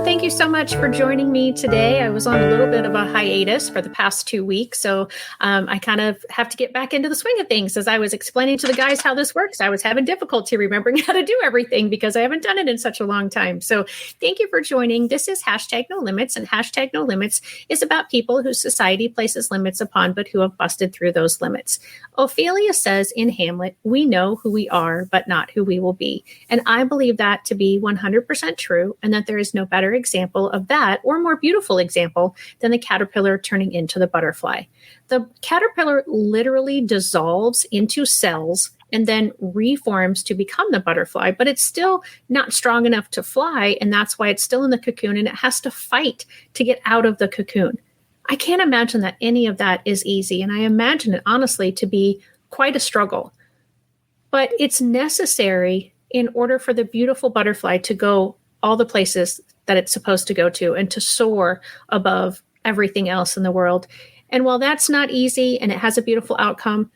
thank you so much for joining me today. I was on a little bit of a hiatus for the past 2 weeks, so I kind of have to get back into the swing of things. As I was explaining to the guys how this works, I was having difficulty remembering how to do everything because I haven't done it in such a long time. So thank you for joining. This is hashtag No Limits, and hashtag No Limits is about people whose society places limits upon, but who have busted through those limits. Ophelia says in Hamlet, "We know who we are, but not who we will be." And I believe that to be 100% true, and that there is no better example of that or more beautiful example than the caterpillar turning into the butterfly. The caterpillar literally dissolves into cells and then reforms to become the butterfly, but it's still not strong enough to fly, and that's why it's still in the cocoon, and it has to fight to get out of the cocoon. I can't imagine that any of that is easy, and I imagine it honestly to be quite a struggle. But it's necessary in order for the beautiful butterfly to go all the places that it's supposed to go to and to soar above everything else in the world. And while that's not easy and it has a beautiful outcome,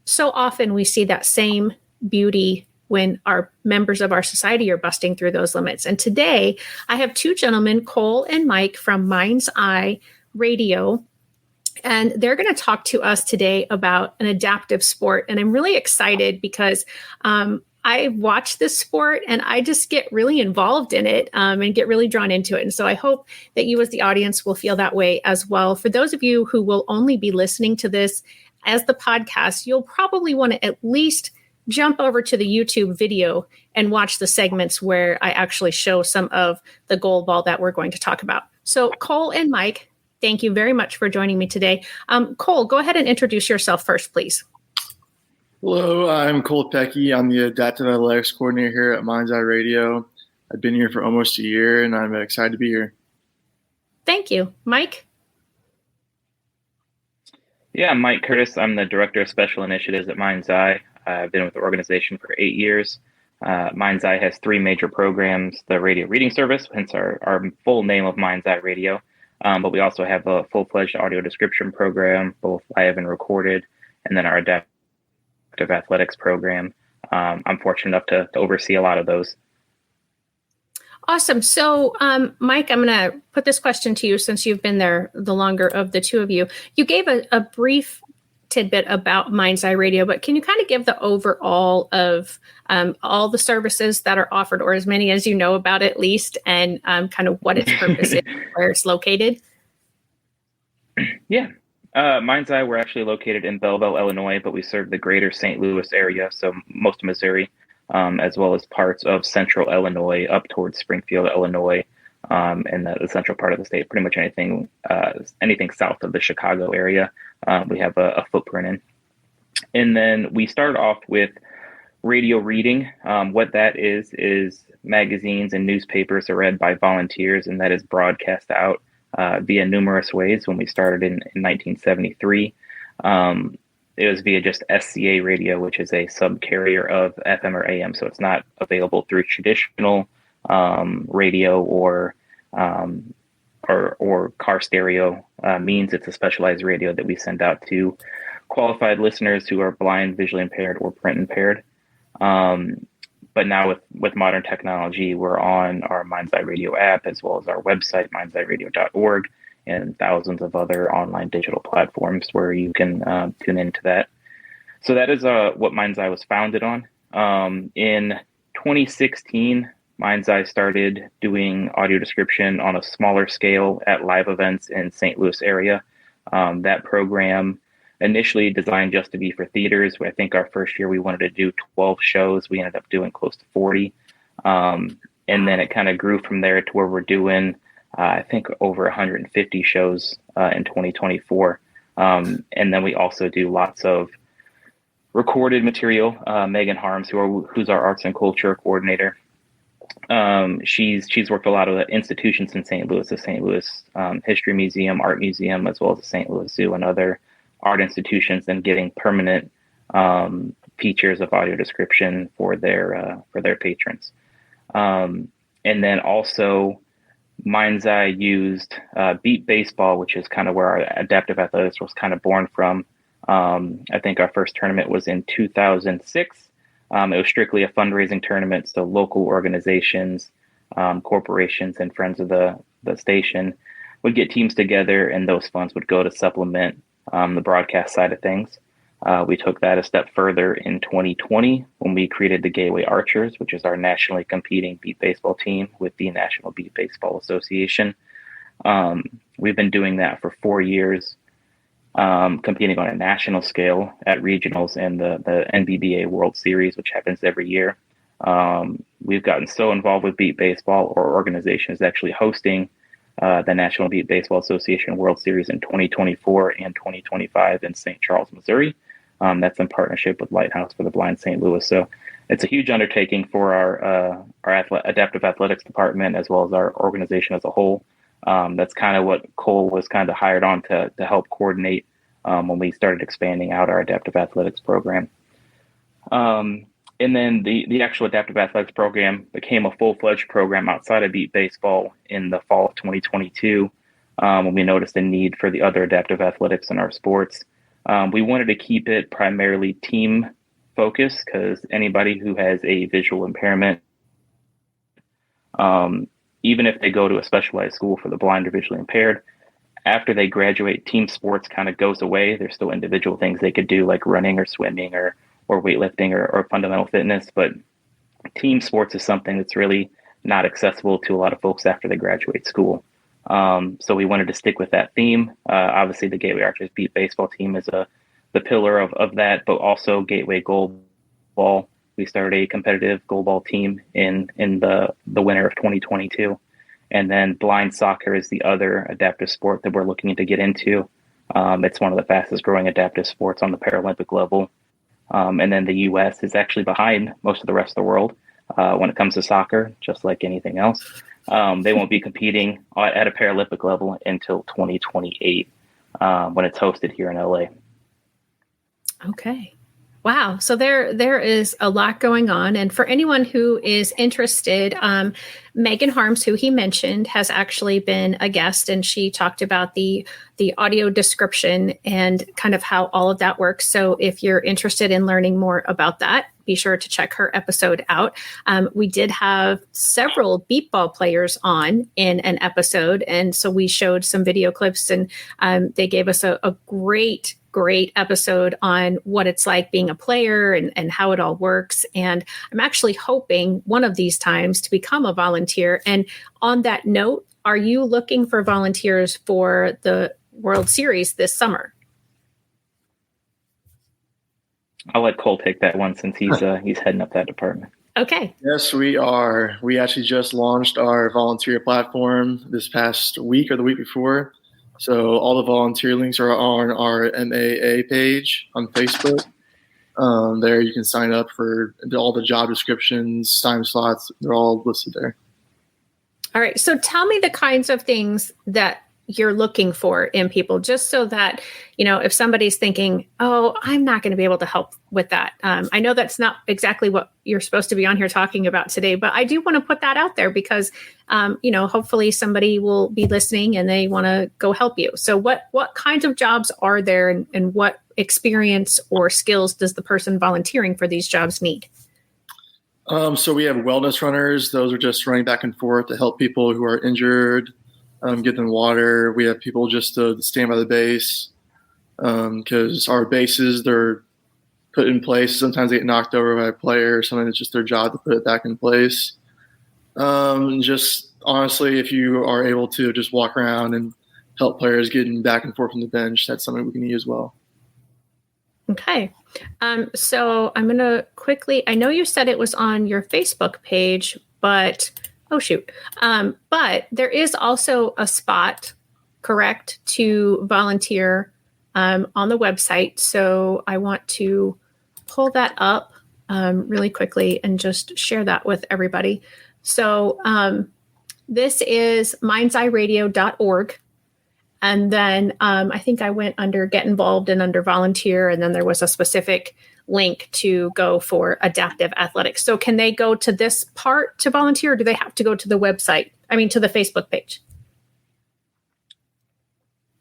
so often we see that same beauty when our members of our society are busting through those limits. And today I have two gentlemen, Cole and Mike from Mind's Eye Radio, and they're going to talk to us today about an adaptive sport. And I'm really excited because I watch this sport and I just get really involved in it and get really drawn into it. And so I hope that you as the audience will feel that way as well. For those of you who will only be listening to this as the podcast, you'll probably want to at least jump over to the YouTube video and watch the segments where I actually show some of the goal ball that we're going to talk about. So Cole and Mike, thank you very much for joining me today. Cole, go ahead and introduce yourself first, please. Hello, I'm Cole Pecky. I'm the Adaptive Athletics Coordinator here at Mind's Eye Radio. I've been here for almost a year, and I'm excited to be here. Thank you. Mike? Yeah, I'm Mike Curtis. I'm the Director of Special Initiatives at Mind's Eye. I've been with the organization for 8 years. Mind's Eye has 3 major programs: the radio reading service, hence our full name of Mind's Eye Radio. But we also have a full-fledged audio description program, both live and recorded, and then our adaptive athletics program. I'm fortunate enough to oversee a lot of those. Awesome. So, Mike, I'm going to put this question to you since you've been there the longer of the two of you. You gave a brief tidbit about Mind's Eye Radio, but can you kind of give the overall of all the services that are offered, or as many as you know about at least, and kind of what its purpose is, where it's located? Yeah. Mind's Eye, we're actually located in Belleville, Illinois, but we serve the greater St. Louis area, so most of Missouri, as well as parts of central Illinois up towards Springfield, Illinois, and the central part of the state. Pretty much anything south of the Chicago area, we have a footprint in. And then we started off with radio reading. What that is magazines and newspapers are read by volunteers, and that is broadcast out via numerous ways. When we started in 1973, it was via just SCA radio, which is a subcarrier of FM or AM. So it's not available through traditional radio or car stereo means. It's a specialized radio that we send out to qualified listeners who are blind, visually impaired, or print impaired. But now with modern technology, we're on our Mind's Eye Radio app, as well as our website, mindseyeradio.org, and thousands of other online digital platforms where you can tune into that. So that is what Mind's Eye was founded on. In 2016, Mind's Eye started doing audio description on a smaller scale at live events in St. Louis area. That program initially designed just to be for theaters. I think our first year we wanted to do 12 shows. We ended up doing close to 40. And then it kind of grew from there to where we're doing, I think, over 150 shows in 2024. And then we also do lots of recorded material. Megan Harms, who's our arts and culture coordinator, she's worked a lot of the institutions in St. Louis, the St. Louis History Museum, Art Museum, as well as the St. Louis Zoo and other art institutions, and getting permanent features of audio description for their patrons. And then also Mind's Eye used Beat Baseball, which is kind of where our adaptive athletics was kind of born from. I think our first tournament was in 2006. It was strictly a fundraising tournament, so local organizations corporations and friends of the station would get teams together, and those funds would go to supplement the broadcast side of things. We took that a step further in 2020 when we created the Gateway Archers, which is our nationally competing beat baseball team with the National Beat Baseball Association. We've been doing that for 4 years, competing on a national scale at regionals and the NBBA World Series, which happens every year. We've gotten so involved with beat baseball, our organization is actually hosting the National Beat Baseball Association World Series in 2024 and 2025 in St. Charles, Missouri. That's in partnership with Lighthouse for the Blind St. Louis. So it's a huge undertaking for our adaptive athletics department as well as our organization as a whole. That's kind of what Cole was kind of hired on to help coordinate when we started expanding out our adaptive athletics program. And then the actual adaptive athletics program became a full-fledged program outside of beat baseball in the fall of 2022 when we noticed a need for the other adaptive athletics in our sports. We wanted to keep it primarily team focused because anybody who has a visual impairment, even if they go to a specialized school for the blind or visually impaired, after they graduate, team sports kind of goes away. There's still individual things they could do like running or swimming or weightlifting or fundamental fitness, but team sports is something that's really not accessible to a lot of folks after they graduate school. So we wanted to stick with that theme. Obviously, the Gateway Archers beat baseball team is the pillar of that, but also Gateway Goalball. We started a competitive goalball team in the winter of 2022. And then blind soccer is the other adaptive sport that we're looking to get into. It's one of the fastest growing adaptive sports on the Paralympic level. And then the U.S. is actually behind most of the rest of the world when it comes to soccer, just like anything else. They won't be competing at a Paralympic level until 2028 when it's hosted here in LA. Okay. Wow. So there is a lot going on. And for anyone who is interested, Megan Harms, who he mentioned, has actually been a guest, and she talked about the audio description and kind of how all of that works. So if you're interested in learning more about that, be sure to check her episode out. We did have several beatball players on in an episode. And so we showed some video clips, and they gave us a great episode on what it's like being a player and how it all works. And I'm actually hoping one of these times to become a volunteer. And on that note, are you looking for volunteers for the World Series this summer? I'll let Cole take that one since he's heading up that department. Okay. Yes, we are. We actually just launched our volunteer platform this past week or the week before. So all the volunteer links are on our MAA page on Facebook. There you can sign up for all the job descriptions, time slots. They're all listed there. All right. So tell me the kinds of things that you're looking for in people, just so that, if somebody's thinking, oh, I'm not going to be able to help with that. I know that's not exactly what you're supposed to be on here talking about today, but I do want to put that out there because, hopefully somebody will be listening and they want to go help you. So what kinds of jobs are there and what experience or skills does the person volunteering for these jobs need? So we have wellness runners. Those are just running back and forth to help people who are injured, get them water. We have people just to stand by the base because our bases, they're put in place. Sometimes they get knocked over by a player or something. It's just their job to put it back in place. Just honestly, if you are able to just walk around and help players getting back and forth from the bench, that's something we can use as well. Okay. So I'm going to quickly, I know you said it was on your Facebook page, but but there is also a spot, correct, to volunteer on the website. So I want to pull that up really quickly and just share that with everybody. So this is mindseyeradio.org. And then I think I went under Get Involved and under Volunteer, and then there was a specific link to go for adaptive athletics. So can they go to this part to volunteer, or do they have to go to the website? I mean, to the Facebook page?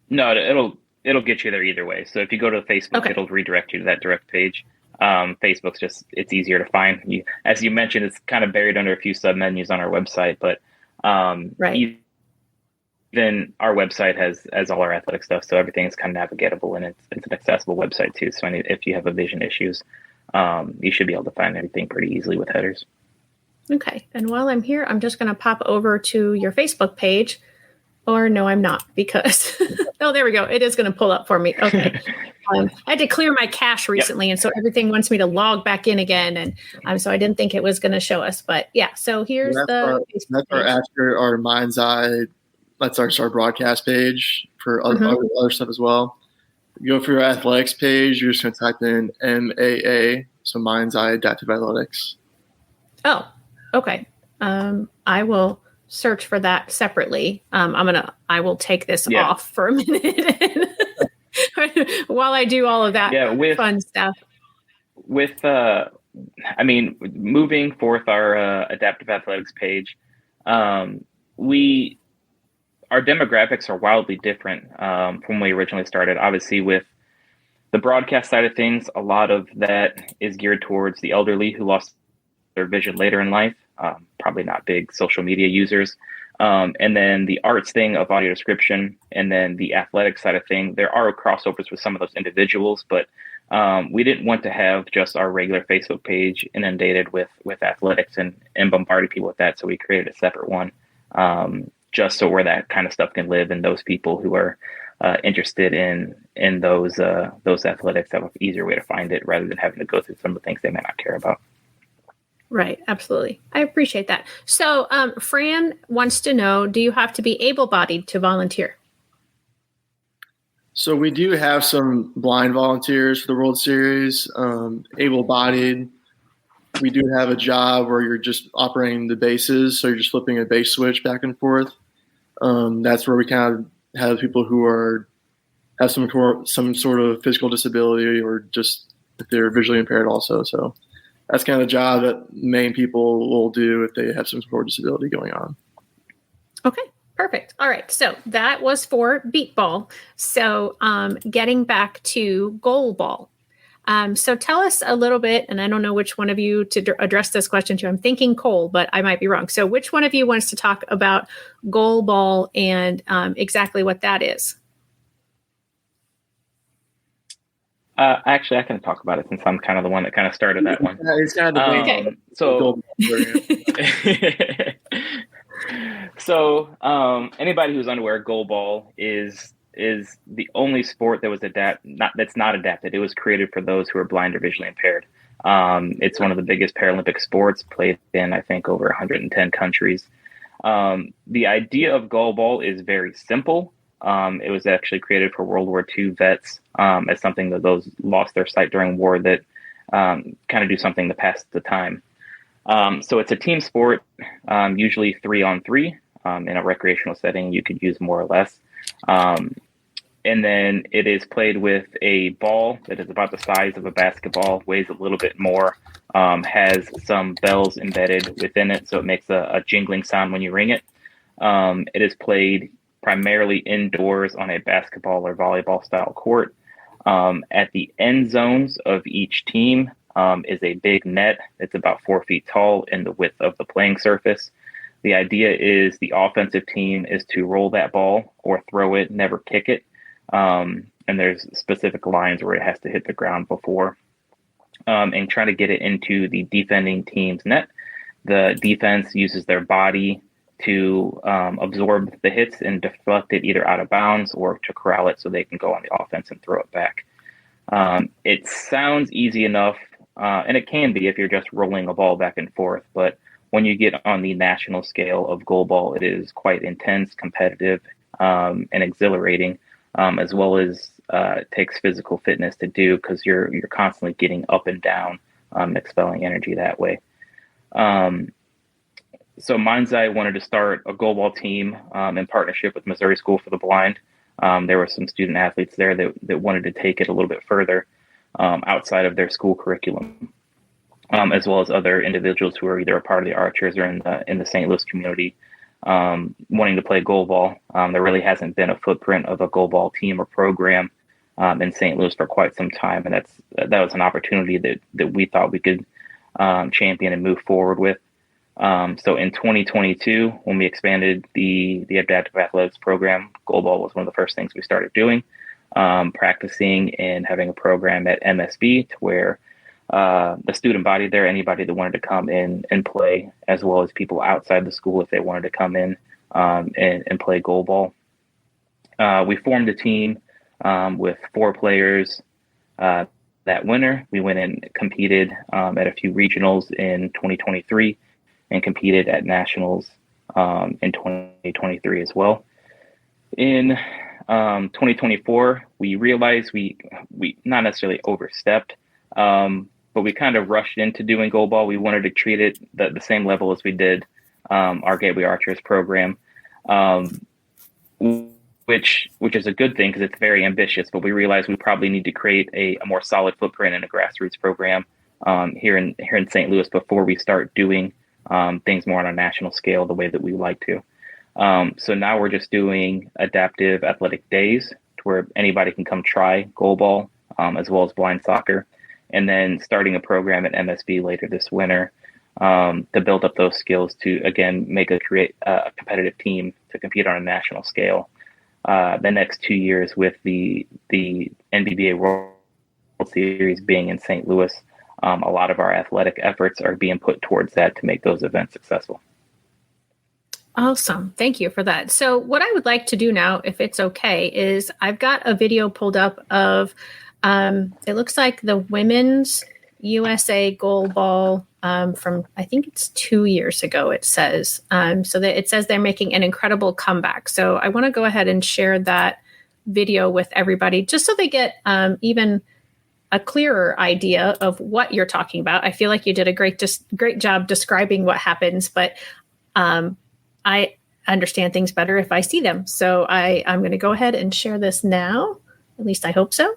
No, it'll get you there either way. So if you go to Facebook, It'll redirect you to that direct page. Facebook's it's easier to find. As you mentioned, it's kind of buried under a few sub menus on our website, but Right. even our website has all our athletic stuff, so everything is kind of navigatable, and it's an accessible website too. So if you have vision issues, you should be able to find everything pretty easily with headers. Okay. And while I'm here, I'm just going to pop over to your Facebook page. Or no, I'm not, because oh, there we go. It is going to pull up for me. Okay. I had to clear my cache recently, and so everything wants me to log back in again, and so I didn't think it was going to show us. But yeah, so here's our Mind's Eye. That's our broadcast page for other stuff as well. You go for your athletics page. You're just going to type in MAA, so Mind's Eye Adaptive Athletics. Oh, okay. I will search for that separately. I will take this off for a minute while I do all of that fun stuff. With, moving forth our adaptive athletics page, our demographics are wildly different from when we originally started. Obviously, with the broadcast side of things, a lot of that is geared towards the elderly who lost their vision later in life. Probably not big social media users. And then the arts thing of audio description, and then the athletic side of thing, there are crossovers with some of those individuals, but we didn't want to have just our regular Facebook page inundated with athletics and bombarding people with that. So we created a separate one, just so where that kind of stuff can live, and those people who are interested in those athletics have an easier way to find it rather than having to go through some of the things they may not care about. Right. Absolutely. I appreciate that. So Fran wants to know, do you have to be able-bodied to volunteer? So we do have some blind volunteers for the World Series, able-bodied. We do have a job where you're just operating the bases. So you're just flipping a base switch back and forth. That's where we kind of have people who have some sort of physical disability, or just if they're visually impaired also. So that's kind of the job that main people will do if they have some sort of disability going on. Okay, perfect. All right. So that was for beat ball. So getting back to goal ball. So tell us a little bit, and I don't know which one of you to address this question to. I'm thinking Cole, but I might be wrong. So which one of you wants to talk about goal ball and exactly what that is? Actually, I can talk about it since I'm kind of the one that kind of started that one. Yeah, it's kind of So anybody who's unaware, goalball is the only sport that was that's not adapted. It was created for those who are blind or visually impaired. It's one of the biggest Paralympic sports, played in, I think, over 110 countries. The idea of goalball is very simple. It was actually created for World War II vets as something that those lost their sight during war that kind of do something to pass the time. So it's a team sport, usually 3-on-3. In a recreational setting, you could use more or less. And then it is played with a ball that is about the size of a basketball, weighs a little bit more, has some bells embedded within it, so it makes a jingling sound when you ring it. It is played primarily indoors on a basketball or volleyball style court. At the end zones of each team is a big net. It's about 4 feet tall in the width of the playing surface. The idea is the offensive team is to roll that ball or throw it, never kick it. And there's specific lines where it has to hit the ground before. And try to get it into the defending team's net. The defense uses their body to absorb the hits and deflect it either out of bounds or to corral it so they can go on the offense and throw it back. It sounds easy enough, and it can be if you're just rolling a ball back and forth. But when you get on the national scale of goalball, it is quite intense, competitive, and exhilarating, as well as it takes physical fitness to do because you're constantly getting up and down, expelling energy that way. So Mind's Eye wanted to start a goalball team in partnership with Missouri School for the Blind. There were some student athletes there that wanted to take it a little bit further outside of their school curriculum, as well as other individuals who are either a part of the Archers or in the St. Louis community wanting to play goalball. There really hasn't been a footprint of a goalball team or program in St. Louis for quite some time, and that was an opportunity that we thought we could champion and move forward with. So in 2022, when we expanded the adaptive athletics program, goalball was one of the first things we started doing, practicing and having a program at MSB to where the student body there, anybody that wanted to come in and play, as well as people outside the school if they wanted to come in and play goalball. We formed a team with 4 players. That winter, we went and competed at a few regionals in 2023 and competed at nationals in 2023 as well. In 2024, we realized we not necessarily overstepped, but we kind of rushed into doing goalball. We wanted to treat it the same level as we did our Gateway Archers program, which is a good thing because it's very ambitious, but we realized we probably need to create a more solid footprint in a grassroots program here in St. Louis before we start doing things more on a national scale the way that we like to. So now we're just doing adaptive athletic days to where anybody can come try goalball as well as blind soccer, and then starting a program at MSB later this winter to build up those skills to, again, create a competitive team to compete on a national scale. The next 2 years with the NBBA World Series being in St. Louis, a lot of our athletic efforts are being put towards that to make those events successful. Awesome. Thank you for that. So what I would like to do now, if it's okay, is I've got a video pulled up of, it looks like the Women's USA Goalball from, I think it's 2 years ago, it says. So that it says they're making an incredible comeback. So I want to go ahead and share that video with everybody just so they get even a clearer idea of what you're talking about. I feel like you did a great job describing what happens, but I understand things better if I see them. So I'm going to go ahead and share this now. At least I hope so.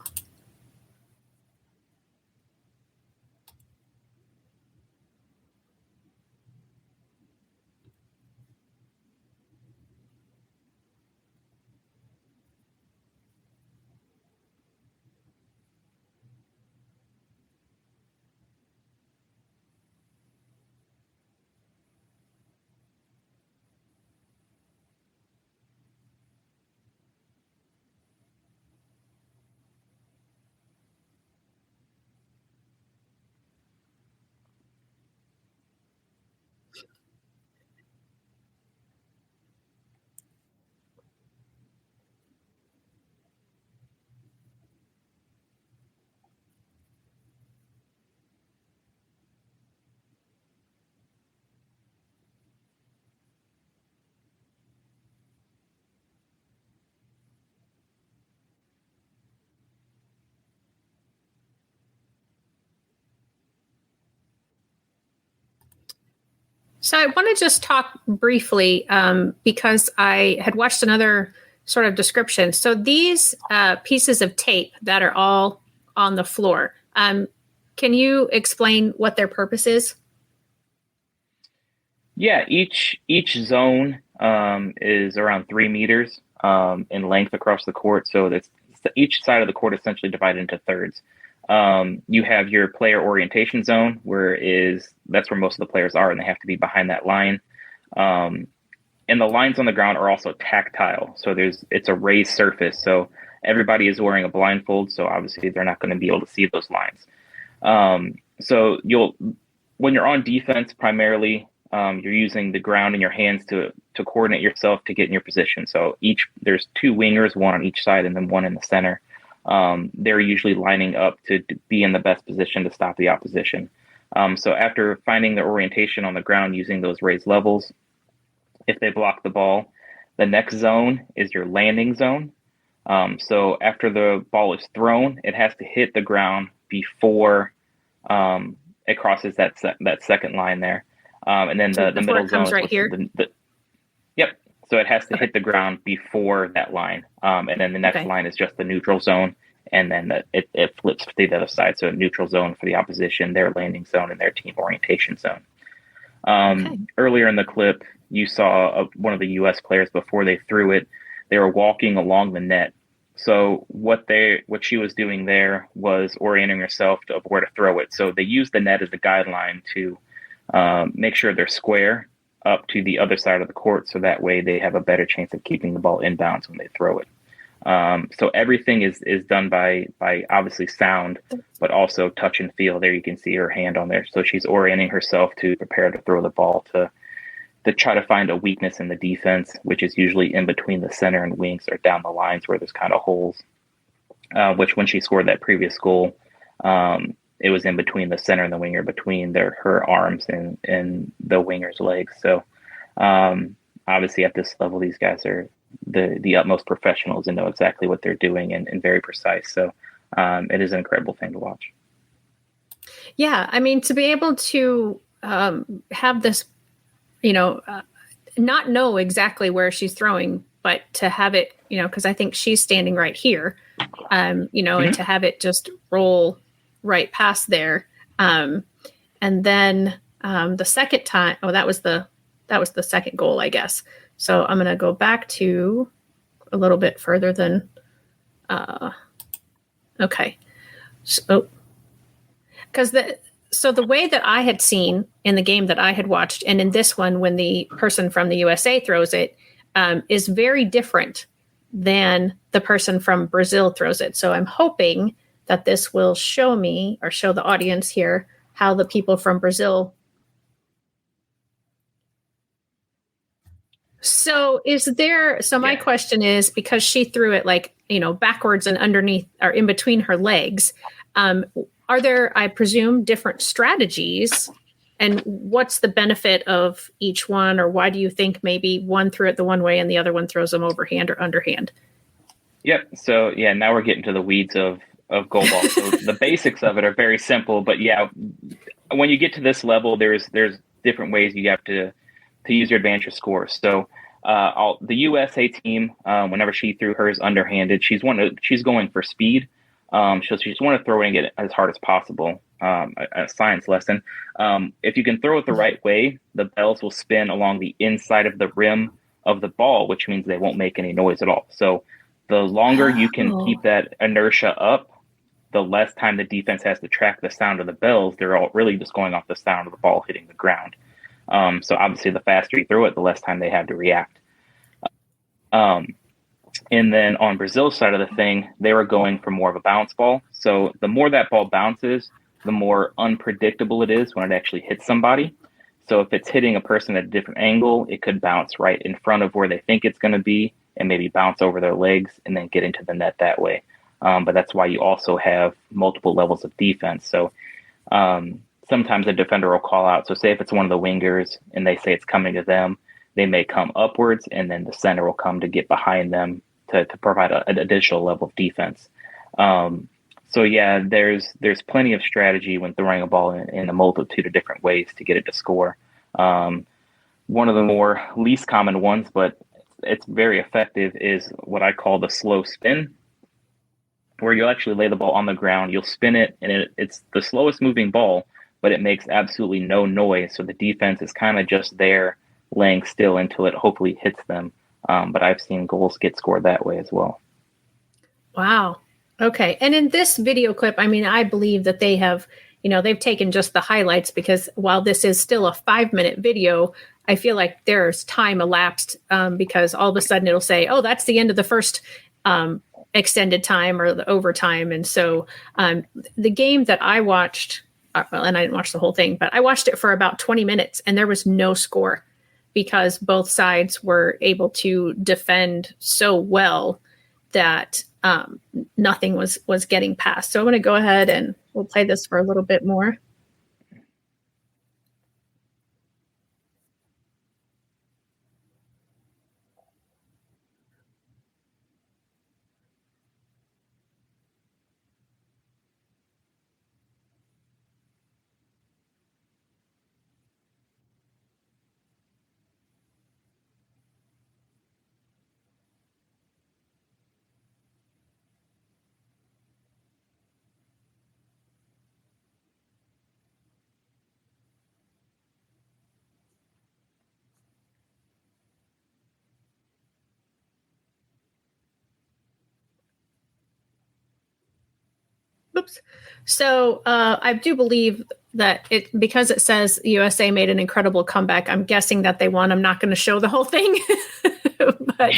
So I want to just talk briefly because I had watched another sort of description. So these pieces of tape that are all on the floor, can you explain what their purpose is? Yeah, each zone is around 3 meters in length across the court. So that's each side of the court essentially divided into thirds. You have your player orientation zone, that's where most of the players are, and they have to be behind that line. And the lines on the ground are also tactile, so it's a raised surface. So everybody is wearing a blindfold, so obviously they're not going to be able to see those lines. So when you're on defense, primarily you're using the ground in your hands to coordinate yourself to get in your position. So there's 2 wingers, one on each side, and then one in the center. They're usually lining up to be in the best position to stop the opposition. So after finding the orientation on the ground using those raised levels, if they block the ball, the next zone is your landing zone. So after the ball is thrown, it has to hit the ground before it crosses that second line there. And then the middle zone is right here. Yep. So it has to hit the ground before that line. And then the next line is just the neutral zone. And then it flips to the other side. So a neutral zone for the opposition, their landing zone, and their team orientation zone. Earlier in the clip, you saw one of the U.S. players before they threw it. They were walking along the net So what she was doing there was orienting herself of where to throw it. So they use the net as a guideline to make sure they're square up to the other side of the court, so that way they have a better chance of keeping the ball inbounds when they throw it. So everything is done by obviously sound, but also touch and feel. There you can see her hand on there. So she's orienting herself to prepare to throw the ball to try to find a weakness in the defense, which is usually in between the center and wings or down the lines where there's kind of holes. Which when she scored that previous goal, it was in between the center and the winger, between her arms and the winger's legs. So obviously at this level, these guys are the utmost professionals and know exactly what they're doing and very precise. So it is an incredible thing to watch. Yeah, I mean, to be able to have this, not know exactly where she's throwing, but to have it, because I think she's standing right here, and to have it just roll right past there. And then the second time, that was the second goal, I guess. So I'm going to go back to a little bit further than, okay. So, because the way that I had seen in the game that I had watched, and in this one, when the person from the USA throws it, is very different than the person from Brazil throws it. So I'm hoping that this will show me, or show the audience here, how the people from Brazil. So my question is, because she threw it backwards and underneath or in between her legs, are there, I presume, different strategies, and what's the benefit of each one, or why do you think maybe one threw it the one way and the other one throws them overhand or underhand? Yep. So now we're getting to the weeds of goalball. So the basics of it are very simple, but when you get to this level, there's different ways you have to use your advantage to score. So the USA team, whenever she threw hers underhanded, she's going for speed. So she just want to throw it and get it as hard as possible. A science lesson. If you can throw it the right way, the bells will spin along the inside of the rim of the ball, which means they won't make any noise at all. So the longer you can keep that inertia up, the less time the defense has to track the sound of the bells. They're all really just going off the sound of the ball hitting the ground. So obviously the faster you throw it, the less time they have to react. And then on Brazil's side of the thing, they were going for more of a bounce ball. So the more that ball bounces, the more unpredictable it is when it actually hits somebody. So if it's hitting a person at a different angle, it could bounce right in front of where they think it's going to be and maybe bounce over their legs and then get into the net that way. But that's why you also have multiple levels of defense. So sometimes a defender will call out. So say if it's one of the wingers and they say it's coming to them, they may come upwards and then the center will come to get behind them to provide an additional level of defense. So there's plenty of strategy when throwing a ball in a multitude of different ways to get it to score. One of the more least common ones, but it's very effective, is what I call the slow spin, where you'll actually lay the ball on the ground, you'll spin it, and it's the slowest moving ball, but it makes absolutely no noise. So the defense is kind of just there laying still until it hopefully hits them. But I've seen goals get scored that way as well. Wow. Okay. And in this video clip, I mean, I believe that they have, they've taken just the highlights, because while this is still a 5-minute video, I feel like there's time elapsed because all of a sudden it'll say, oh, that's the end of the first extended time or the overtime. And so the game that I watched, and I didn't watch the whole thing, but I watched it for about 20 minutes and there was no score, because both sides were able to defend so well that nothing was getting past. So I'm going to go ahead and we'll play this for a little bit more. Oops. So I do believe that because it says USA made an incredible comeback, I'm guessing that they won. I'm not going to show the whole thing, but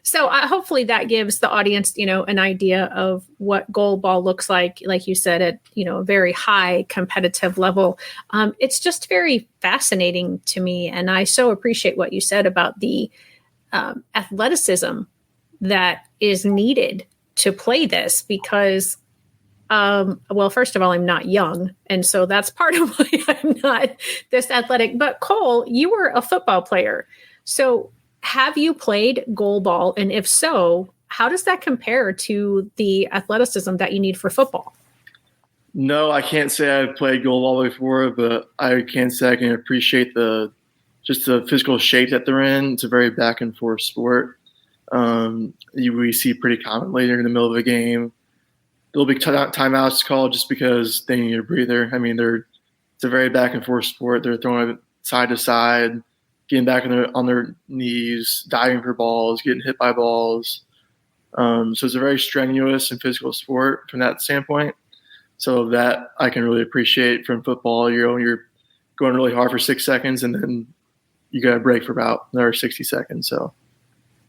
so hopefully that gives the audience, an idea of what goalball looks like you said, at, a very high competitive level. It's just very fascinating to me. And I so appreciate what you said about the athleticism that is needed to play this, because well, first of all, I'm not young. And so that's part of why I'm not this athletic. But Cole, you were a football player. So have you played goalball? And if so, how does that compare to the athleticism that you need for football? No, I can't say I've played goalball before, but I can say I can appreciate the physical shape that they're in. It's a very back and forth sport. We see pretty commonly in the middle of a game. There'll be timeouts called just because they need a breather. I mean, it's a very back and forth sport. They're throwing it side to side, getting back on their knees, diving for balls, getting hit by balls. So it's a very strenuous and physical sport from that standpoint. So that I can really appreciate from football. You're going really hard for 6 seconds, and then you got a break for about another 60 seconds. So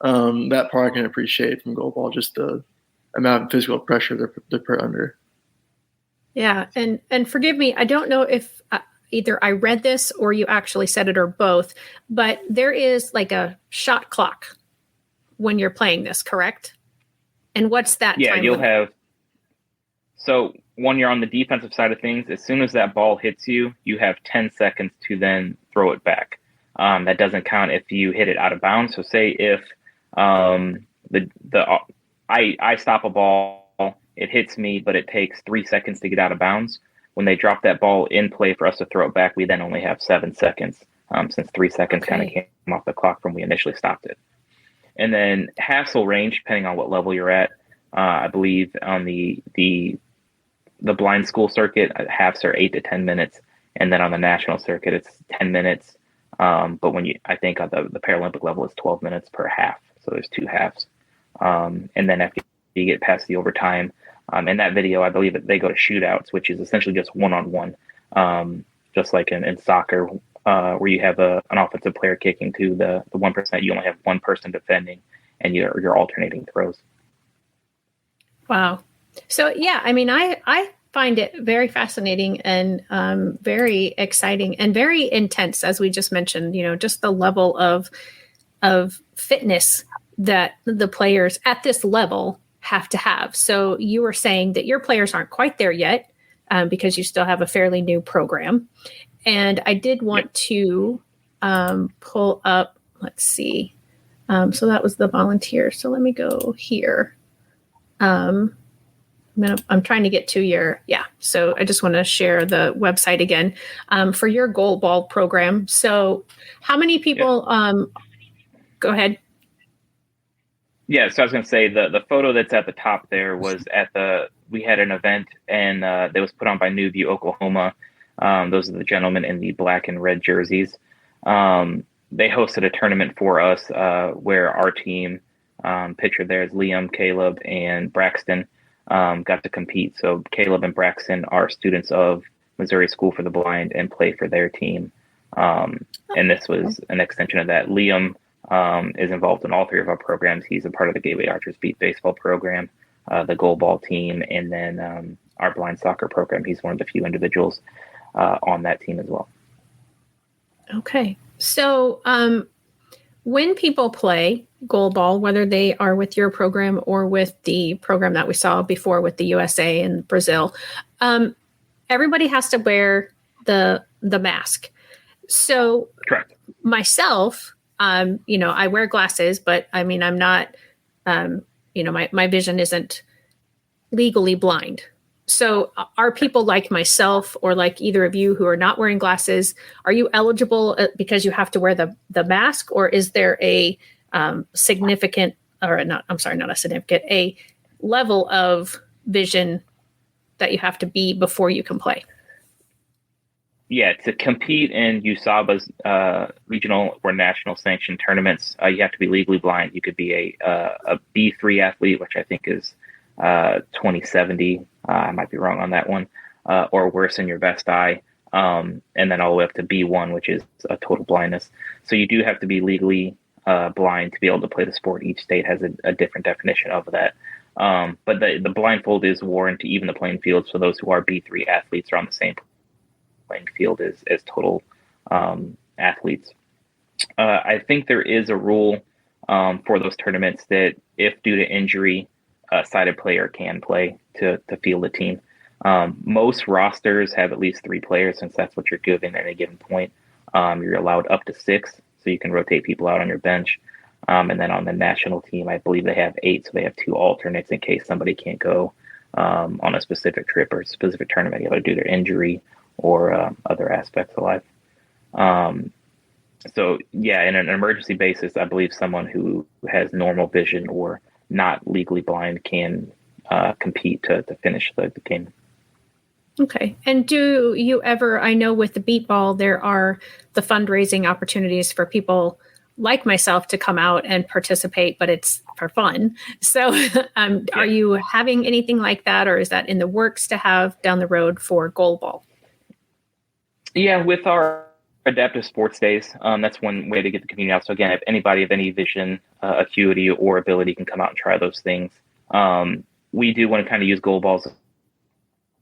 that part I can appreciate from goalball, just the amount of physical pressure they're put under. Yeah. And forgive me, I don't know if either I read this or you actually said it or both, but there is like a shot clock when you're playing this, correct? And what's that? Yeah, time you'll limit? have. So when you're on the defensive side of things, as soon as that ball hits you, you have 10 seconds to then throw it back. That doesn't count if you hit it out of bounds. So say if I stop a ball, it hits me, but it takes 3 seconds to get out of bounds. When they drop that ball in play for us to throw it back, we then only have 7 seconds, since 3 seconds kind of came off the clock from when we initially stopped it. And then halves will range depending on what level you're at. I believe on the blind school circuit, halves are 8 to 10 minutes, and then on the national circuit, it's 10 minutes. But I think on the Paralympic level, it's 12 minutes per half. So there's 2 halves. And then after you get past the overtime, in that video, I believe that they go to shootouts, which is essentially just one-on-one, just like in soccer, where you have an offensive player kicking to the 1%. You only have one person defending, and you're alternating throws. Wow. So, yeah, I mean, I find it very fascinating and very exciting and very intense, as we just mentioned, just the level of fitness that the players at this level have to have. So you were saying that your players aren't quite there yet because you still have a fairly new program. And I did want to pull up, let's see. So that was the volunteer. So let me go here. I'm trying to get to so I just want to share the website again for your goalball program. So how many people, go ahead. Yeah, so I was going to say the photo that's at the top there was we had an event and that was put on by New View, Oklahoma. Those are the gentlemen in the black and red jerseys. They hosted a tournament for us where our team, pictured there is Liam, Caleb, and Braxton, got to compete. So Caleb and Braxton are students of Missouri School for the Blind and play for their team. And this was an extension of that. Liam is involved in all 3 of our programs. He's a part of the Gateway Archers Beat baseball program, the goalball team, and then our blind soccer program. He's one of the few individuals on that team as well. Okay. So when people play goalball, whether they are with your program or with the program that we saw before with the USA and Brazil, everybody has to wear the mask. So correct. Myself, I wear glasses, but I mean, I'm not, my vision isn't legally blind. So are people like myself or like either of you who are not wearing glasses, are you eligible because you have to wear the mask, or is there a significant not a significant, a level of vision that you have to be before you can play? Yeah, to compete in USABA's regional or national sanctioned tournaments, you have to be legally blind. You could be a B3 athlete, which I think is 20/70. I might be wrong on that one, or worse in your best eye. And then all the way up to B1, which is a total blindness. So you do have to be legally blind to be able to play the sport. Each state has a different definition of that. But the blindfold is worn to even the playing field. So those who are B3 athletes are on the same playing field as total athletes. I think there is a rule for those tournaments that if due to injury, a sighted player can play to field a team. Most rosters have at least 3 players, since that's what you're given at a given point. You're allowed up to 6, so you can rotate people out on your bench. And then on the national team, I believe they have 8, so they have 2 alternates in case somebody can't go on a specific trip or a specific tournament, either due to injury or other aspects of life. So, yeah, in an emergency basis, I believe someone who has normal vision or not legally blind can compete to finish the game. Okay. And do you ever, I know with the beat ball, there are the fundraising opportunities for people like myself to come out and participate, but it's for fun. So Are you having anything like that, or is that in the works to have down the road for goalball? Yeah, with our adaptive sports days, that's one way to get the community out. So again, if anybody of any vision, acuity, or ability can come out and try those things, we do want to kind of use goalballs as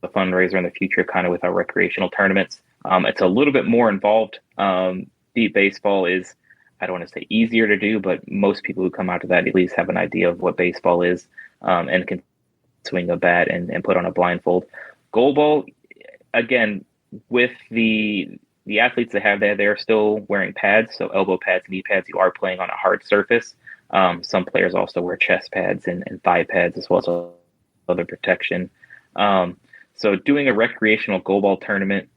a fundraiser in the future, kind of with our recreational tournaments. It's a little bit more involved. Beat baseball is, I don't want to say easier to do, but most people who come out to that at least have an idea of what baseball is and can swing a bat and put on a blindfold. Goalball, again, with the athletes that have that, they're still wearing pads, so elbow pads, knee pads. You are playing on a hard surface. Some players also wear chest pads and thigh pads as well as other protection. So doing a recreational goalball tournament,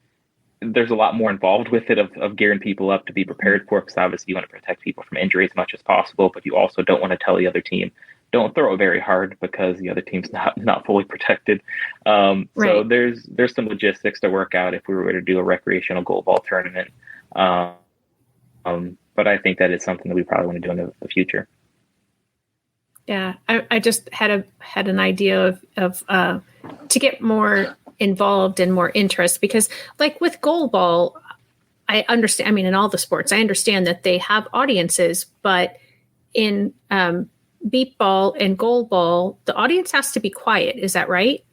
there's a lot more involved with it of gearing people up to be prepared for, because obviously you want to protect people from injury as much as possible, but you also don't want to tell the other team, don't throw it very hard, because the other team's not fully protected. Right. So there's some logistics to work out if we were to do a recreational goalball tournament. But I think that is something that we probably want to do in the future. Yeah, I just had an idea of to get more involved and more interest, because like with goalball, I understand, I mean, in all the sports, I understand that they have audiences, but in beat ball and goalball, the audience has to be quiet. Is that right?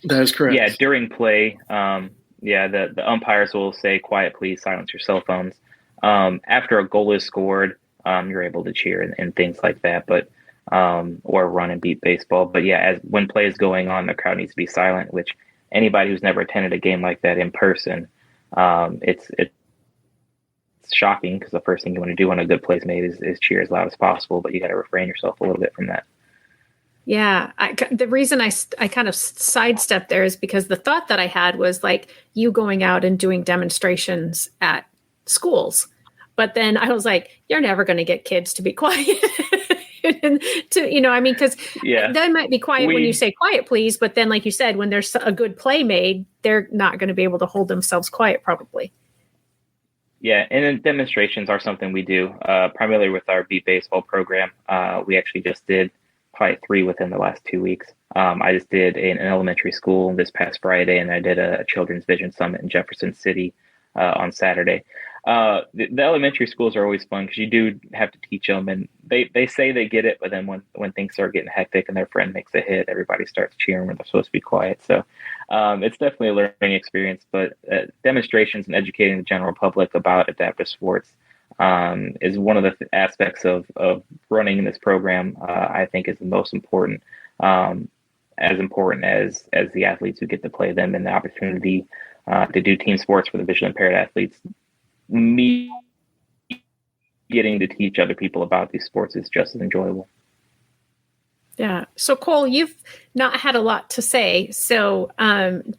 That is correct. Yeah, during play, the umpires will say, "Quiet, please, silence your cell phones." After a goal is scored, you're able to cheer and things like that, but or run and beat baseball. But yeah, as when play is going on, the crowd needs to be silent, which anybody who's never attended a game like that in person, it's shocking, because the first thing you want to do when a good play is made is cheer as loud as possible, but you got to refrain yourself a little bit from that. Yeah. The reason I kind of sidestepped there is because the thought that I had was like you going out and doing demonstrations at schools. But then I was like, you're never going to get kids to be quiet. Because they might be quiet when you say quiet, please. But then, like you said, when there's a good play made, they're not going to be able to hold themselves quiet, probably. Yeah, and then demonstrations are something we do primarily with our beat baseball program. We actually just did probably 3 within the last 2 weeks. I just did an elementary school this past Friday, and I did a Children's Vision Summit in Jefferson City on Saturday. The elementary schools are always fun because you do have to teach them, and they say they get it, but then when things start getting hectic and their friend makes a hit, everybody starts cheering when they're supposed to be quiet. So it's definitely a learning experience, but demonstrations and educating the general public about adaptive sports is one of the aspects of running this program. I think is the most important, as important as the athletes who get to play them, and the opportunity to do team sports for the visually impaired athletes. Me getting to teach other people about these sports is just as enjoyable. Yeah. So Cole, you've not had a lot to say. So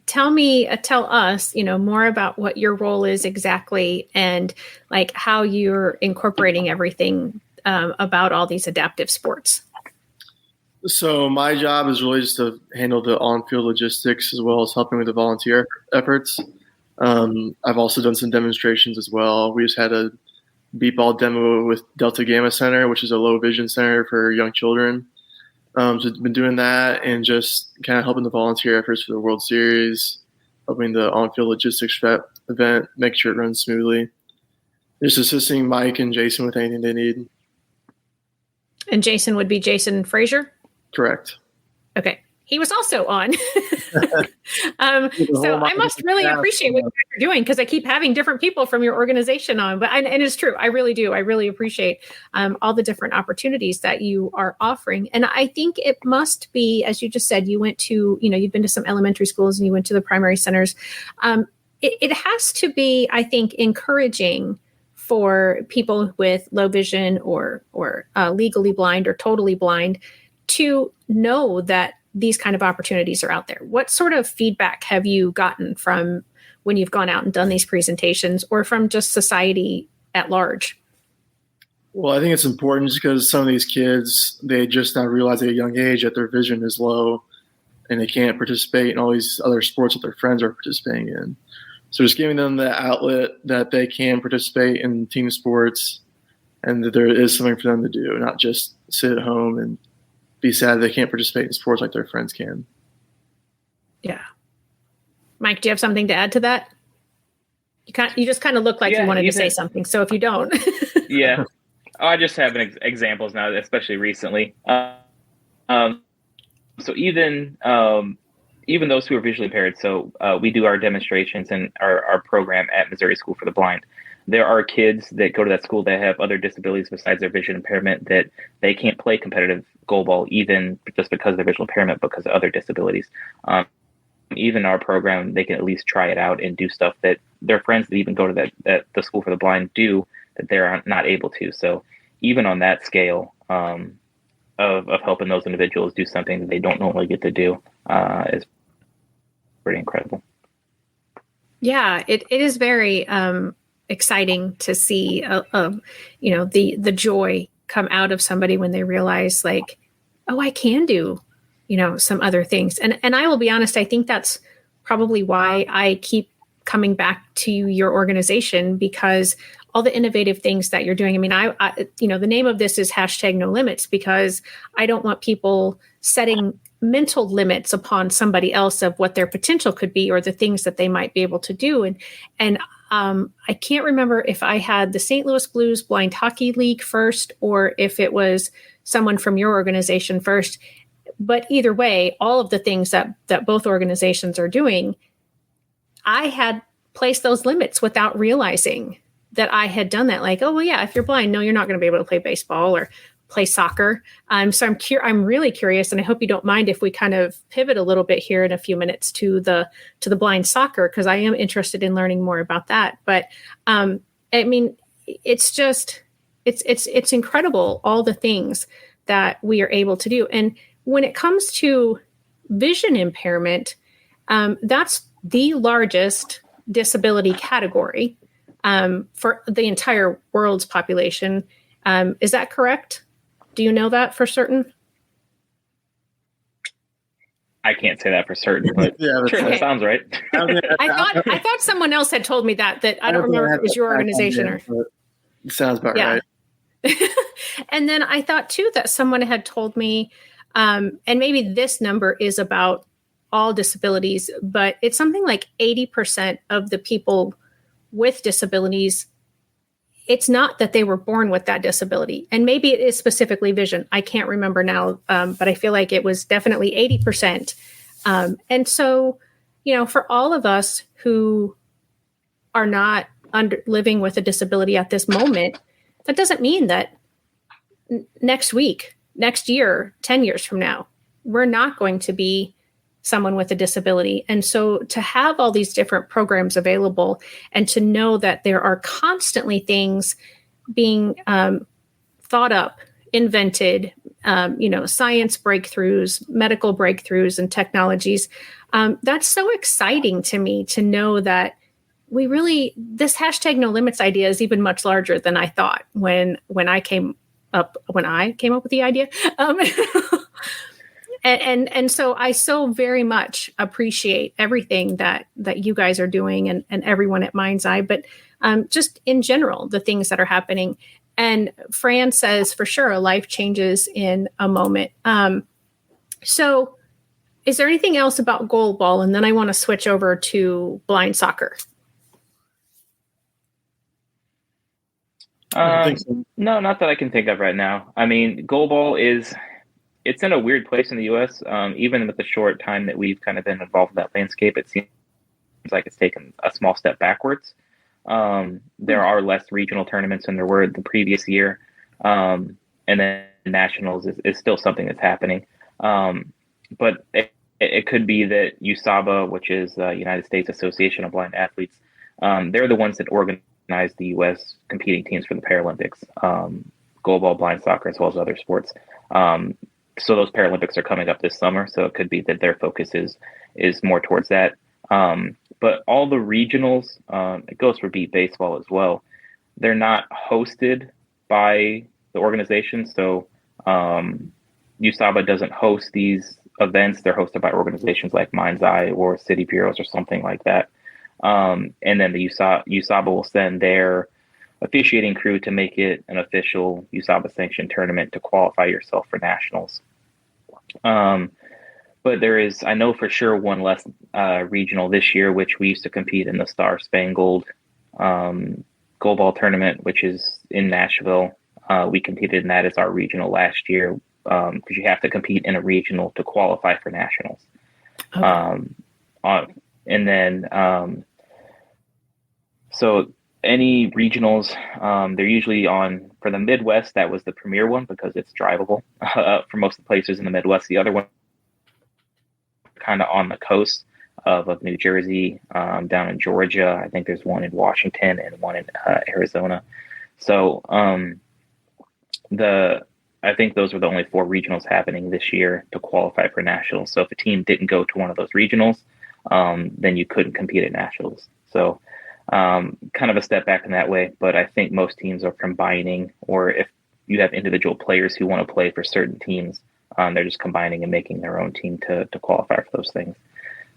tell us, more about what your role is exactly, and like how you're incorporating everything about all these adaptive sports. So my job is really just to handle the on-field logistics as well as helping with the volunteer efforts. I've also done some demonstrations as well. We just had a beat ball demo with Delta Gamma Center, which is a low vision center for young children. So I've been doing that and just kind of helping the volunteer efforts for the World Series, helping the on-field logistics for that event, make sure it runs smoothly. Just assisting Mike and Jason with anything they need. And Jason would be Jason Frazier? Correct. Okay. He was also on. So I must really appreciate what you're doing, because I keep having different people from your organization on. And it's true. I really do. I really appreciate all the different opportunities that you are offering. And I think it must be, as you just said, you went to, you've been to some elementary schools and you went to the primary centers. It has to be, I think, encouraging for people with low vision or legally blind or totally blind to know that these kind of opportunities are out there. What sort of feedback have you gotten from when you've gone out and done these presentations, or from just society at large? Well, I think it's important just because some of these kids, they just now realize at a young age that their vision is low and they can't participate in all these other sports that their friends are participating in. So just giving them the outlet that they can participate in team sports and that there is something for them to do, not just sit at home and be sad they can't participate in sports like their friends can. Yeah. Mike, do you have something to add to that? You just kind of look like you wanted to say something. So if you don't. Yeah. I just have examples now, especially recently. So even those who are visually impaired, so we do our demonstrations and our program at Missouri School for the Blind. There are kids that go to that school that have other disabilities besides their vision impairment, that they can't play competitive goalball even just because of their visual impairment, because of other disabilities. Even our program, they can at least try it out and do stuff that their friends that even go to the School for the Blind do that they're not able to. So even on that scale of helping those individuals do something that they don't normally get to do is pretty incredible. Yeah, it is very exciting to see, the joy come out of somebody when they realize, like, oh, I can do, some other things. And I will be honest, I think that's probably why I keep coming back to your organization, because all the innovative things that you're doing. I mean, I the name of this is #NoLimits, because I don't want people setting mental limits upon somebody else of what their potential could be or the things that they might be able to do. And I can't remember if I had the St. Louis Blues Blind Hockey League first, or if it was someone from your organization first. But either way, all of the things that both organizations are doing, I had placed those limits without realizing that I had done that. Like, oh, well, yeah, if you're blind, no, you're not going to be able to play baseball or play soccer. So I'm really curious, and I hope you don't mind if we kind of pivot a little bit here in a few minutes to the blind soccer, because I am interested in learning more about that. But I mean, it's just it's incredible, all the things that we are able to do. And when it comes to vision impairment, that's the largest disability category for the entire world's population. Is that correct? Do you know that for certain? I can't say that for certain, but sure, that sounds right. I thought someone else had told me that I don't remember if it was your organization or. It sounds about right. And then I thought too that someone had told me, and maybe this number is about all disabilities, but it's something like 80% of the people with disabilities, it's not that they were born with that disability. And maybe it is specifically vision. I can't remember now, but I feel like it was definitely 80%. And so, for all of us who are not living with a disability at this moment, that doesn't mean that next week, next year, 10 years from now, we're not going to be someone with a disability. And so to have all these different programs available and to know that there are constantly things being thought up, invented, science breakthroughs, medical breakthroughs, and technologies, that's so exciting to me to know that this #NoLimits idea is even much larger than I thought when I came up with the idea. And so I so very much appreciate everything that you guys are doing and everyone at Mind's Eye, but just in general, the things that are happening. And Fran says, for sure, life changes in a moment. So is there anything else about goalball? And then I want to switch over to blind soccer. I don't think so. No, not that I can think of right now. I mean, goalball it's in a weird place in the U.S. Even with the short time that we've kind of been involved in that landscape, it seems like it's taken a small step backwards. There are less regional tournaments than there were the previous year. And then nationals is still something that's happening. But it could be that USABA, which is the United States Association of Blind Athletes, they're the ones that organize the U.S. competing teams for the Paralympics, goalball, blind soccer, as well as other sports. So those Paralympics are coming up this summer, so it could be that their focus is more towards that. But all the regionals, it goes for beat baseball as well. They're not hosted by the organization, so USABA doesn't host these events. They're hosted by organizations like Mind's Eye or City Bureaus or something like that. And then the USABA will send their officiating crew to make it an official USABA sanctioned tournament to qualify yourself for nationals. But there is, I know for sure, one less regional this year, which we used to compete in the Star Spangled goalball tournament, which is in Nashville. We competed in that as our regional last year because you have to compete in a regional to qualify for nationals. Okay. And then, so any regionals, they're usually on, for the Midwest, that was the premier one because it's drivable for most of the places in the Midwest. The other one kind of on the coast of New Jersey, down in Georgia. I think there's one in Washington and one in Arizona. So I think those were the only 4 regionals happening this year to qualify for nationals. So if a team didn't go to one of those regionals, then you couldn't compete at nationals. So kind of a step back in that way. But I think most teams are combining, or if you have individual players who want to play for certain teams, they're just combining and making their own team to qualify for those things.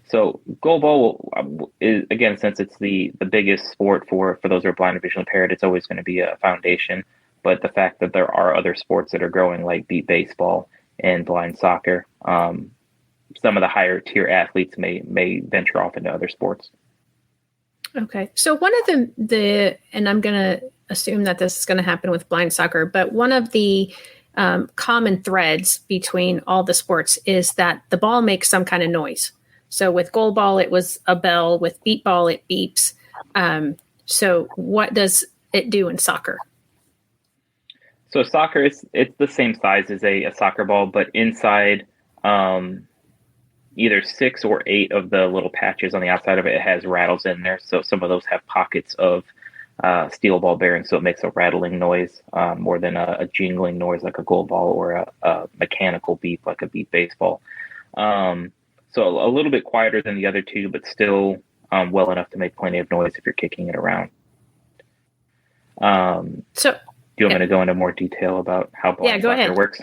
So goalball is, again, since it's the biggest sport for those who are blind or visually impaired, it's always going to be a foundation. But the fact that there are other sports that are growing, like beat baseball and blind soccer, some of the higher tier athletes may venture off into other sports. Okay. So one of the and I'm going to assume that this is going to happen with blind soccer, but one of the common threads between all the sports is that the ball makes some kind of noise. So with goalball, it was a bell. With beat ball, it beeps. So what does it do in soccer? So soccer, it's the same size as a soccer ball, but inside either 6 or 8 of the little patches on the outside of it has rattles in there. So some of those have pockets of steel ball bearings, so it makes a rattling noise more than a jingling noise like a goalball or a mechanical beep like a beat baseball. So a little bit quieter than the other two, but still well enough to make plenty of noise if you're kicking it around. So do you want me to go into more detail about how blind soccer works?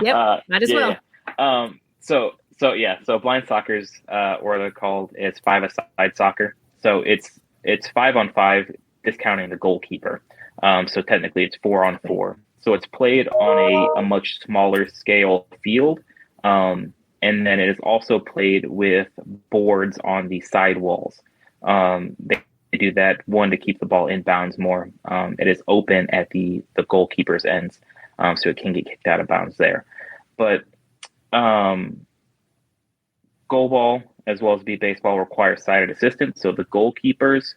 Yep, might as well. So blind soccer's or they're called, it's 5-a-side soccer. So it's 5-on-5, discounting the goalkeeper. So technically it's 4-on-4. So it's played on a much smaller scale field. And then it is also played with boards on the side walls. They do that, one, to keep the ball in bounds more. It is open at the goalkeeper's ends, so it can get kicked out of bounds there. But goalball, as well as beat baseball, require sighted assistance. So the goalkeepers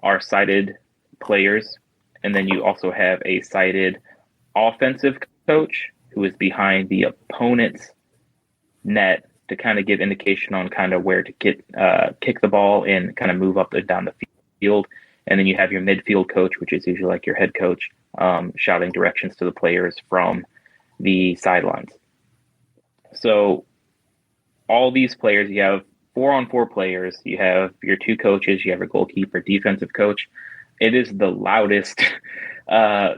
are sighted players, and then you also have a sighted offensive coach who is behind the opponent's net to kind of give indication on kind of where to kick the ball and kind of move up and down the field. And then you have your midfield coach, which is usually like your head coach, shouting directions to the players from the sidelines. So all these players, you have 4-on-4 players, you have your 2 coaches, you have your goalkeeper, defensive coach. It is the loudest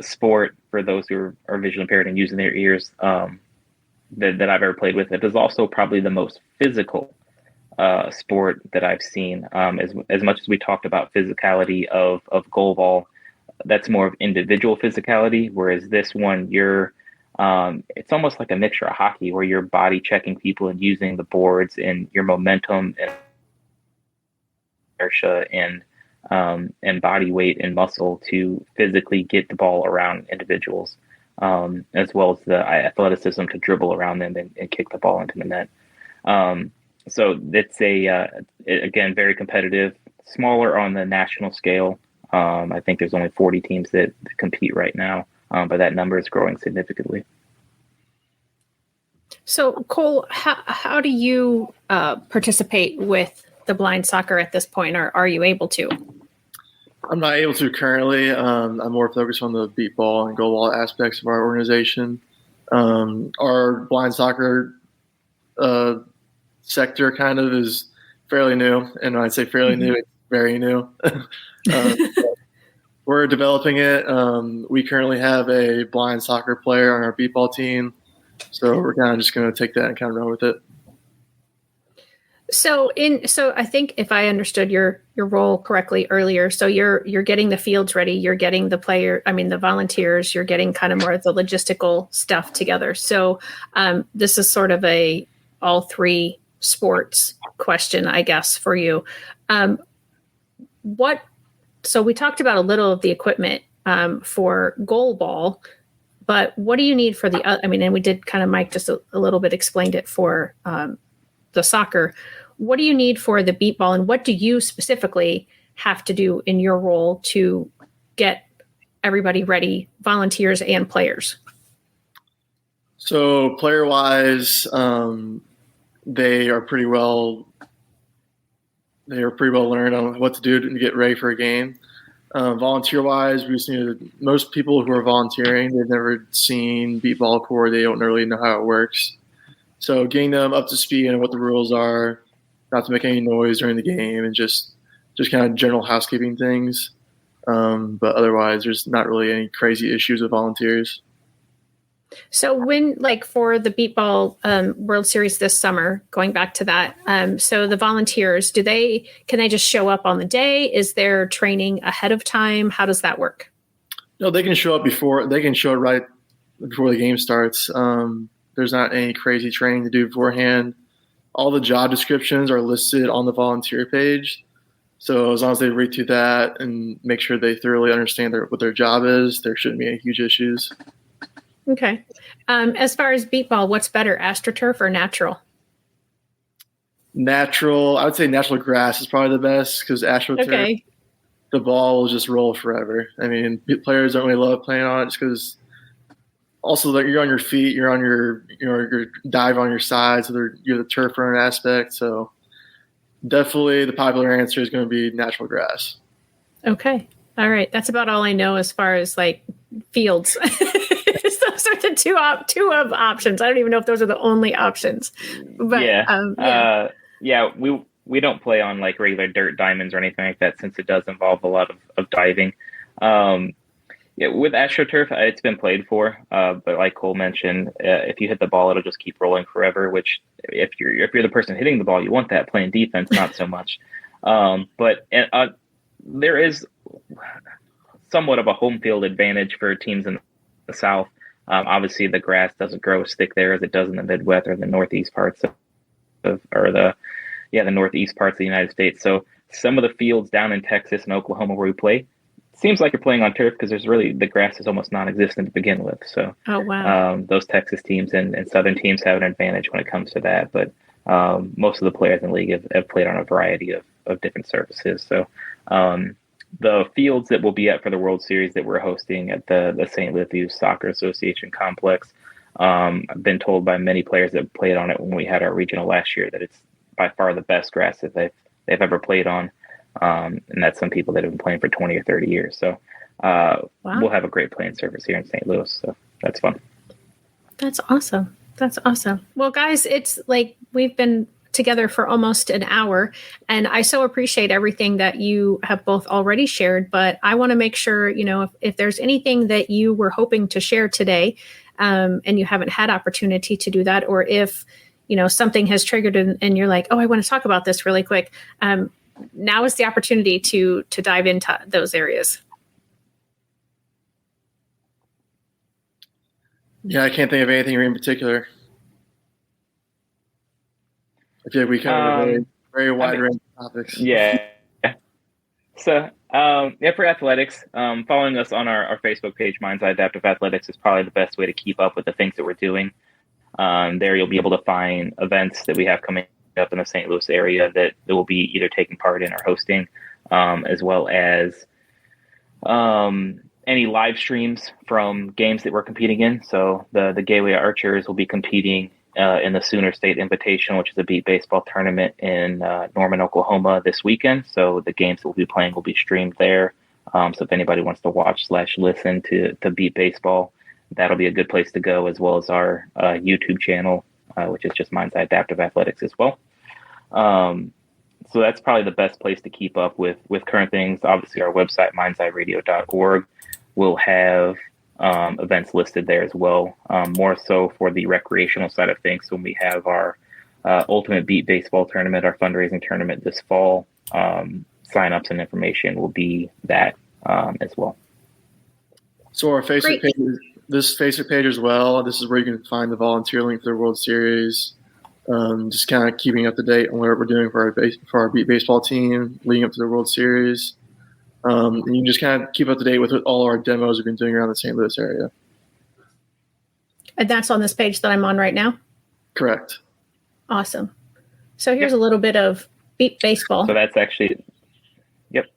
sport for those who are visually impaired and using their ears that I've ever played with. It is also probably the most physical sport that I've seen. As much as we talked about physicality of goalball, that's more of individual physicality, whereas this one, you're It's almost like a mixture of hockey where you're body checking people and using the boards and your momentum and inertia and body weight and muscle to physically get the ball around individuals, as well as the athleticism to dribble around them and kick the ball into the net. So it's again, very competitive, smaller on the national scale. I think there's only 40 teams that compete right now, but that number is growing significantly. So, Cole, how do you participate with the blind soccer at this point, or are you able to? I'm not able to currently. I'm more focused on the beat ball and goal ball aspects of our organization. Our blind soccer sector kind of is fairly new, and when I say fairly new, it's very new. We're developing it. We currently have a blind soccer player on our beat ball team, so we're kind of just going to take that and kind of run with it. So I think if I understood your role correctly earlier, so you're getting the fields ready, you're getting the volunteers, you're getting kind of more of the logistical stuff together. So this is sort of a all three sports question, I guess, for you. So we talked about a little of the equipment for goalball, but what do you need for and we did kind of, Mike just a little bit explained it for the soccer. What do you need for the beat ball, and what do you specifically have to do in your role to get everybody ready, volunteers and players? So player-wise, they are pretty well learned on what to do to get ready for a game. Volunteer-wise, we just need most people who are volunteering, they've never seen beat ball before. They don't really know how it works. So getting them up to speed on what the rules are, not to make any noise during the game, and just kind of general housekeeping things. But otherwise, there's not really any crazy issues with volunteers. So when, for the beat ball World Series this summer, going back to that, so the volunteers, can they just show up on the day? Is there training ahead of time? How does that work? No, they can show up right before the game starts. There's not any crazy training to do beforehand. All the job descriptions are listed on the volunteer page. So as long as they read through that and make sure they thoroughly understand what their job is, there shouldn't be any huge issues. Okay. As far as beat ball, what's better, AstroTurf or natural? Natural. I would say natural grass is probably the best because AstroTurf, the ball will just roll forever. I mean, players don't really love playing on it just because also you're on your feet, you're on your dive on your side, so you're the turf runner aspect. So definitely the popular answer is going to be natural grass. Okay. All right. That's about all I know as far as fields. Those are the two of options. I don't even know if those are the only options. But we don't play on regular dirt diamonds or anything like that, since it does involve a lot of diving. With AstroTurf, it's been played for, but like Cole mentioned, if you hit the ball, it'll just keep rolling forever. Which, if you're the person hitting the ball, you want that. Playing defense, not so much. But there is somewhat of a home field advantage for teams in the South. Obviously, the grass doesn't grow as thick there as it does in the Midwest or the northeast parts the northeast parts of the United States. So some of the fields down in Texas and Oklahoma where we play, seems like you're playing on turf because the grass is almost non-existent to begin with. So those Texas teams and Southern teams have an advantage when it comes to that. But most of the players in the league have played on a variety of different surfaces. So the fields that will be at for the World Series that we're hosting at the St. Louis Soccer Association complex, I've been told by many players that played on it when we had our regional last year that it's by far the best grass that they've ever played on. And that's some people that have been playing for 20 or 30 years. So we'll have a great playing surface here in St. Louis. So that's fun. That's awesome. Well, guys, it's we've been together for almost an hour, and I so appreciate everything that you have both already shared, but I want to make sure, if there's anything that you were hoping to share today, and you haven't had opportunity to do that, or if, something has triggered and you're like, oh, I want to talk about this really quick. Now is the opportunity to dive into those areas. Yeah, I can't think of anything in particular. I feel like we covered a very wide range of topics. Yeah. So, yeah, for athletics, following us on our Facebook page, Mind's Eye Adaptive Athletics, is probably the best way to keep up with the things that we're doing. There you'll be able to find events that we have coming up in the St. Louis area that will be either taking part in or hosting, as well as any live streams from games that we're competing in. So the Gateway Archers will be competing in the Sooner State Invitational, which is a beat baseball tournament in Norman, Oklahoma this weekend. So the games that we'll be playing will be streamed there. So if anybody wants to watch/listen to beat baseball, that'll be a good place to go, as well as our YouTube channel, which is just Mind's Eye Adaptive Athletics as well. So that's probably the best place to keep up with current things. Obviously, our website, mindseyeradio.org, will have events listed there as well, more so for the recreational side of things. So when we have our Ultimate Beat Baseball tournament, our fundraising tournament this fall, signups and information will be that as well. So our Facebook page, this Facebook page as well, this is where you can find the volunteer link for the World Series. Just kind of keeping up to date on what we're doing for our beat baseball team leading up to the World Series. And you can just kind of keep up to date with all our demos we've been doing around the St. Louis area. And that's on this page that I'm on right now? Correct. Awesome. So here's a little bit of beat baseball. So that's actually, yep.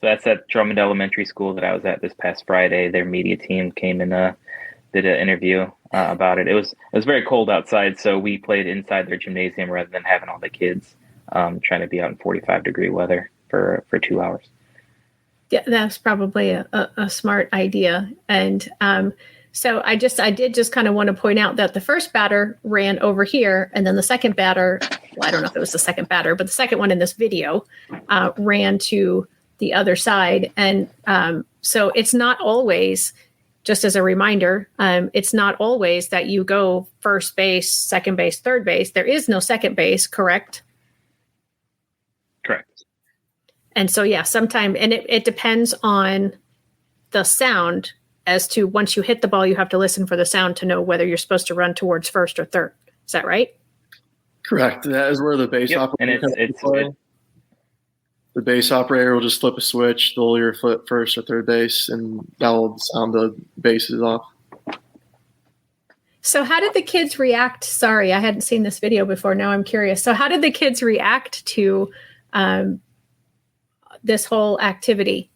So that's at Drummond Elementary School that I was at this past Friday. Their media team came and did an interview about it. It was very cold outside, so we played inside their gymnasium rather than having all the kids trying to be out in 45-degree weather for 2 hours. Yeah, that's probably a smart idea. And so I did just kind of want to point out that the first batter ran over here, and then the second batter, well, I don't know if it was the second batter, but the second one in this video ran to the other side. And so it's not always, just as a reminder, it's not always that you go first base, second base, third base. There is no second base, correct? Correct. And so, yeah, sometime, and it depends on the sound as to once you hit the ball, you have to listen for the sound to know whether you're supposed to run towards first or third. Is that right? Correct. That is where the base operator comes into play. The base operator will just flip a switch, they'll either flip first or third base, and that will sound the bases off. So how did the kids react? Sorry, I hadn't seen this video before. Now I'm curious. So how did the kids react to this whole activity?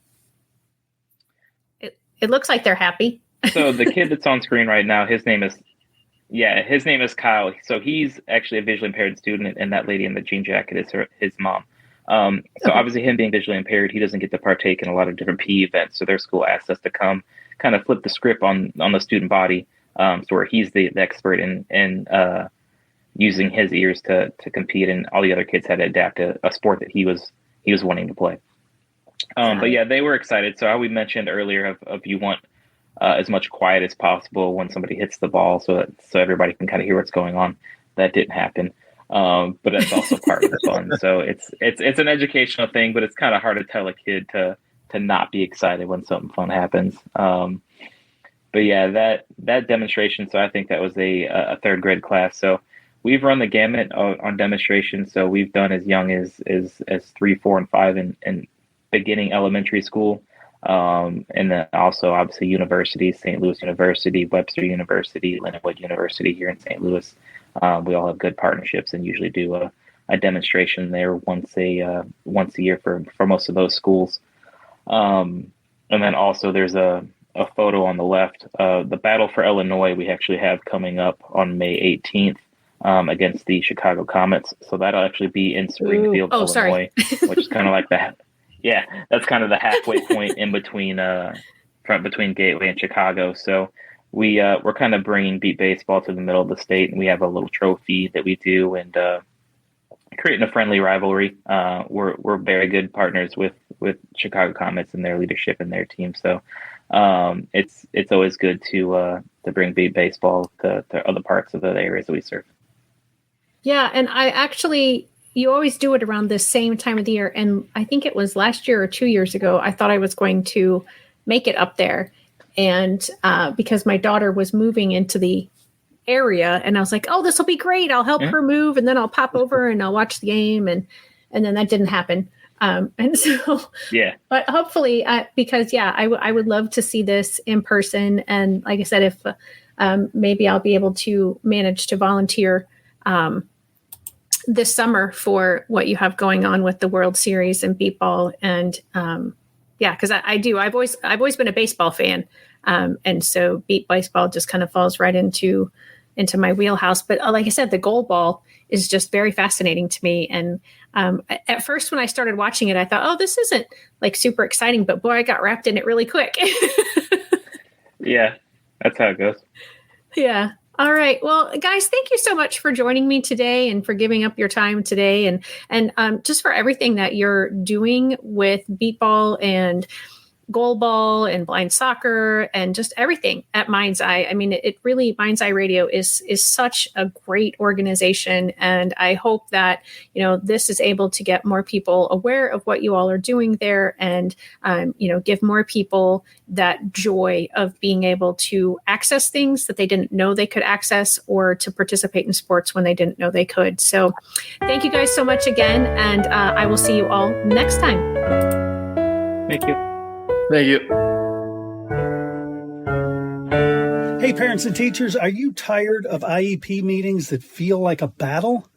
It looks like they're happy. So the kid that's on screen right now, his name is Kyle. So he's actually a visually impaired student, and that lady in the jean jacket is his mom. So obviously him being visually impaired, he doesn't get to partake in a lot of different PE events. So their school asked us to come kind of flip the script on the student body, so where he's the expert in using his ears to compete, and all the other kids had to adapt to a sport that he was wanting to play. But yeah, they were excited. So how we mentioned earlier of you want as much quiet as possible when somebody hits the ball, so everybody can kind of hear what's going on. That didn't happen. But that's also part of the fun. So it's an educational thing, but it's kind of hard to tell a kid to not be excited when something fun happens. But yeah, that demonstration. So I think that was a third grade class. So we've run the gamut on demonstrations. So we've done as young as 3, 4, and 5 in beginning elementary school. And then also obviously universities, St. Louis University, Webster University, Lindenwood University here in St. Louis. We all have good partnerships and usually do a demonstration there once a year for most of those schools. And then also there's a photo on the left. The Battle for Illinois we actually have coming up on May 18th against the Chicago Comets. So that'll actually be in Springfield, Illinois, which is kind of like that. Yeah, that's kind of the halfway point in between between Gateway and Chicago. So we're kind of bringing beat baseball to the middle of the state, and we have a little trophy that we do, and creating a friendly rivalry. We're very good partners with Chicago Comets and their leadership and their team. So it's always good to bring beat baseball to other parts of the areas that we serve. Yeah, and you always do it around the same time of the year. And I think it was last year or 2 years ago, I thought I was going to make it up there. And because my daughter was moving into the area, and I was like, oh, this will be great. I'll help her move, and then I'll pop over and I'll watch the game. And then that didn't happen. And so, but hopefully, because I would love to see this in person. And like I said, if maybe I'll be able to manage to volunteer this summer for what you have going on with the World Series and beep ball. And because I do. I've always been a baseball fan, and so beep baseball just kind of falls right into my wheelhouse. But like I said, the goal ball is just very fascinating to me. And at first, when I started watching it, I thought, oh, this isn't like super exciting. But boy, I got wrapped in it really quick. Yeah, that's how it goes. Yeah. All right. Well, guys, thank you so much for joining me today and for giving up your time today, and just for everything that you're doing with beep ball and goal ball and blind soccer and just everything at Mind's Eye. I mean, it really, Mind's Eye Radio is such a great organization. And I hope that, this is able to get more people aware of what you all are doing there, and, give more people that joy of being able to access things that they didn't know they could access, or to participate in sports when they didn't know they could. So thank you guys so much again. And I will see you all next time. Thank you. Thank you. Hey, parents and teachers, are you tired of IEP meetings that feel like a battle?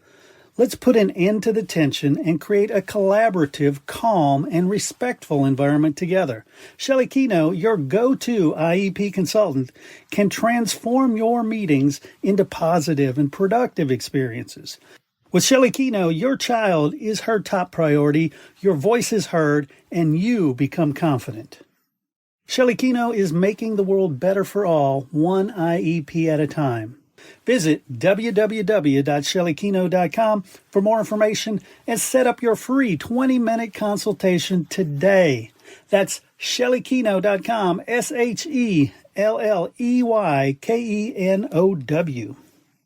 Let's put an end to the tension and create a collaborative, calm, and respectful environment together. Shelley Keno, your go-to IEP consultant, can transform your meetings into positive and productive experiences. With Shelley Keno, your child is her top priority, your voice is heard, and you become confident. Shelley Keno is making the world better for all, one IEP at a time. Visit www.shelleykeno.com for more information and set up your free 20-minute consultation today. That's shelleykeno.com, SHELLEYKENOW.